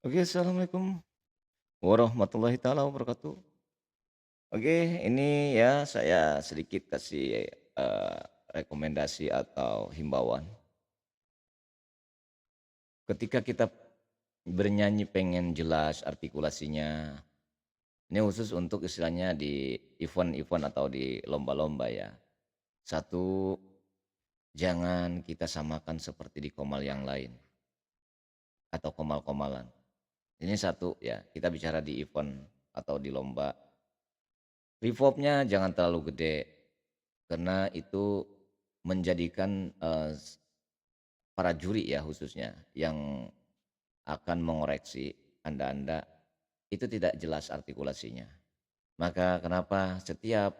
Oke, assalamualaikum warahmatullahi taala wabarakatuh. Oke, ini ya saya sedikit kasih rekomendasi atau himbauan. Ketika kita bernyanyi pengen jelas artikulasinya, ini khusus untuk istilahnya di event-event atau di lomba-lomba ya. Satu, jangan kita samakan seperti di komal yang lain atau komal-komalan. Ini satu ya, kita bicara di event atau di lomba. Reverbnya jangan terlalu gede. Karena itu menjadikan, para juri ya khususnya yang akan mengoreksi Anda-Anda, itu tidak jelas artikulasinya. Maka kenapa setiap,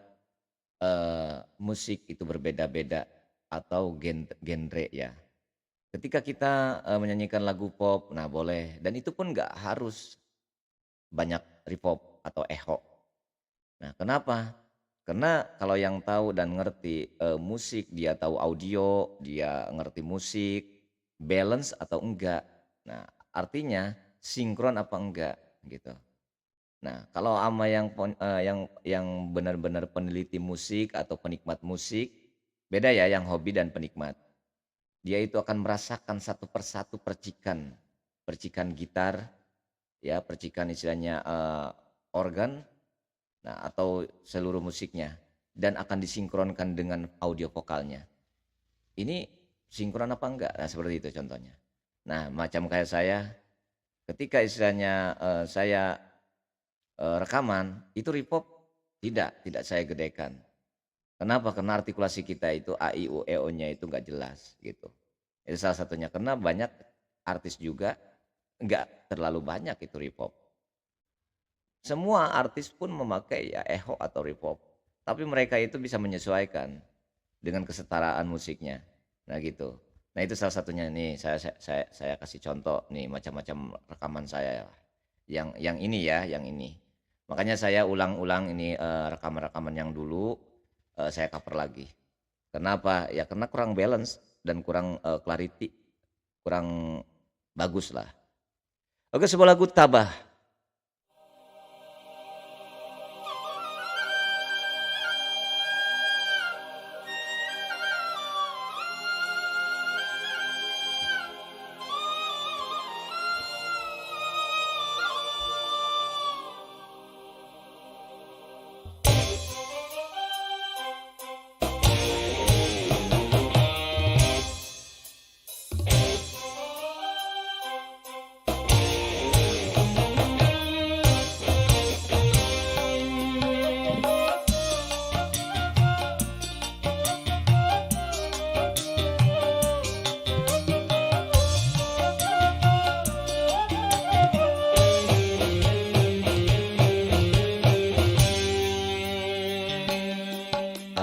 musik itu berbeda-beda atau genre ya. Ketika kita, menyanyikan lagu pop, nah boleh dan itu pun nggak harus banyak reverb atau echo. Nah, kenapa? Karena kalau yang tahu dan ngerti, musik, dia tahu audio, dia ngerti musik, balance atau enggak. Nah, artinya sinkron apa enggak, gitu. Nah, kalau ama yang benar-benar peneliti musik atau penikmat musik, beda ya yang hobi dan penikmat. Dia itu akan merasakan satu persatu percikan, percikan gitar, ya, percikan istilahnya, organ. Nah, atau seluruh musiknya dan akan disinkronkan dengan audio vokalnya. Ini sinkron apa enggak? Nah, seperti itu contohnya. Nah, macam kayak saya, ketika istilahnya saya rekaman, itu reverb tidak saya gedekan. Kenapa? Karena artikulasi kita itu a, i, u, e, o-nya itu enggak jelas gitu. Itu salah satunya. Karena banyak artis juga enggak terlalu banyak itu reverb. Semua artis pun memakai ya echo atau reverb, tapi mereka itu bisa menyesuaikan dengan kesetaraan musiknya. Nah gitu. Nah itu salah satunya nih saya kasih contoh nih macam-macam rekaman saya yang ini ya, yang ini. Makanya saya ulang-ulang ini rekaman-rekaman yang dulu saya cover lagi. Kenapa? Ya karena kurang balance dan kurang clarity, kurang bagus lah. Oke, sebuah lagu Tabah.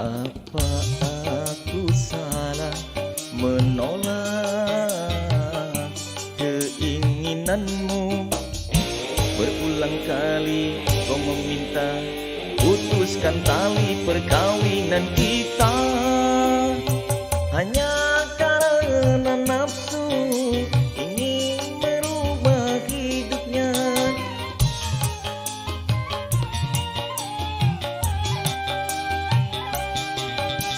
Apa aku salah menolak keinginanmu? Berulang kali kau meminta putuskan tali perkawinan kita. Hanya karena nafsu ingin merubah hidupnya.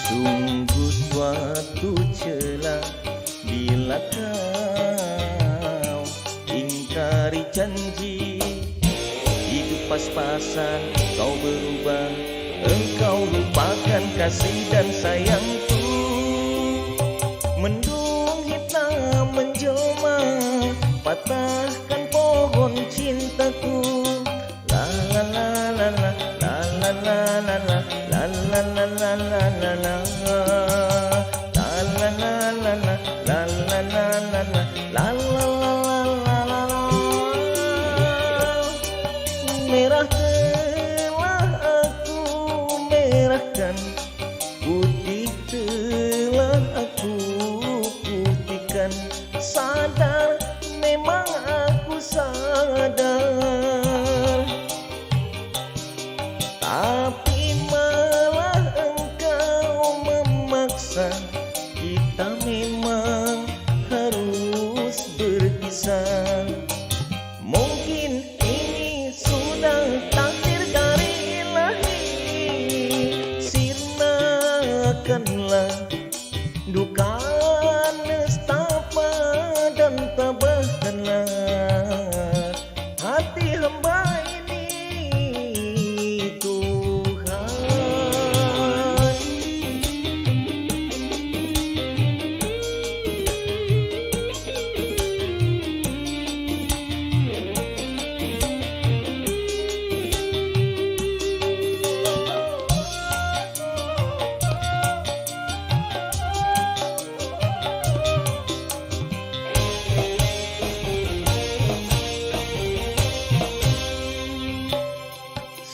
Sungguh suatu celah bila kau ingkari janji. Hidup pas-pasan kau berubah, engkau lupakan kasih dan sayangku. Mendung hitam menjelma, patahkan pohon cintaku. La la la la la la la la la la la la la la la la la. La la la la la la la la la la la la la la la. Merah telah aku merahkan, putih telah aku putihkan. Sadar memang aku sadar, tapi malah engkau memaksa. Kita memang harus berpisah. dan tabahkanlah hati hamba ini Tuhan.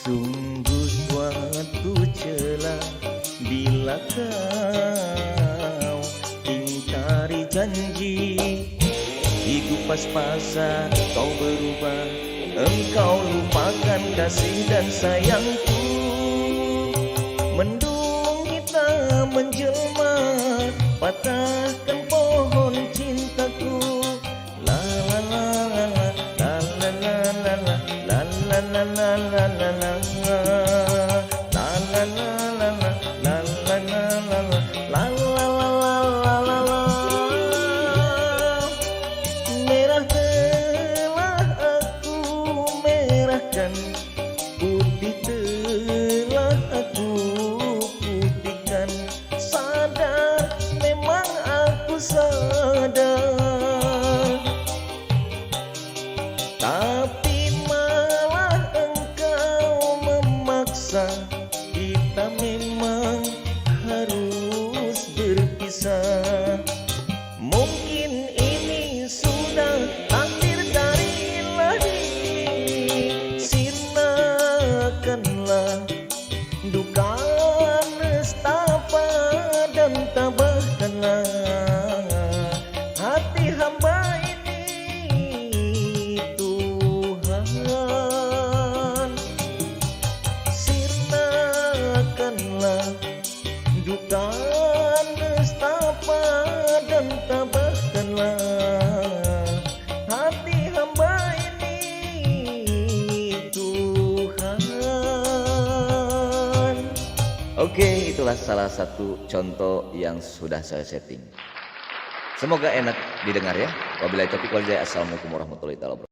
Sungguh suatu celah bila kau ingkari janji, hidup pas-pasan kau berubah, engkau lupakan kasih dan sayangku. Mendung hitam menjelma, patahkan pohon cintaku. La la la la la la la la la la la la la la la. Merah telah aku merahkan, putih telah aku putihkan. Sadar, memang aku sadar, tapi malah engkau memaksa. Kita memang harus berpisah. Mungkin ini sudah takdir dari Ilahi. Sirnakanlah duka nestapa dan tabahkanlah hati hamba ini Tuhan. Sirnakanlah duka nestapa dan tabahkanlah hati hamba ini Tuhan. Oke, itulah salah satu contoh yang sudah saya setting. Semoga enak didengar ya. Wabillahi taufiq wal hidayah. Assalamualaikum warahmatullahi wabarakatuh.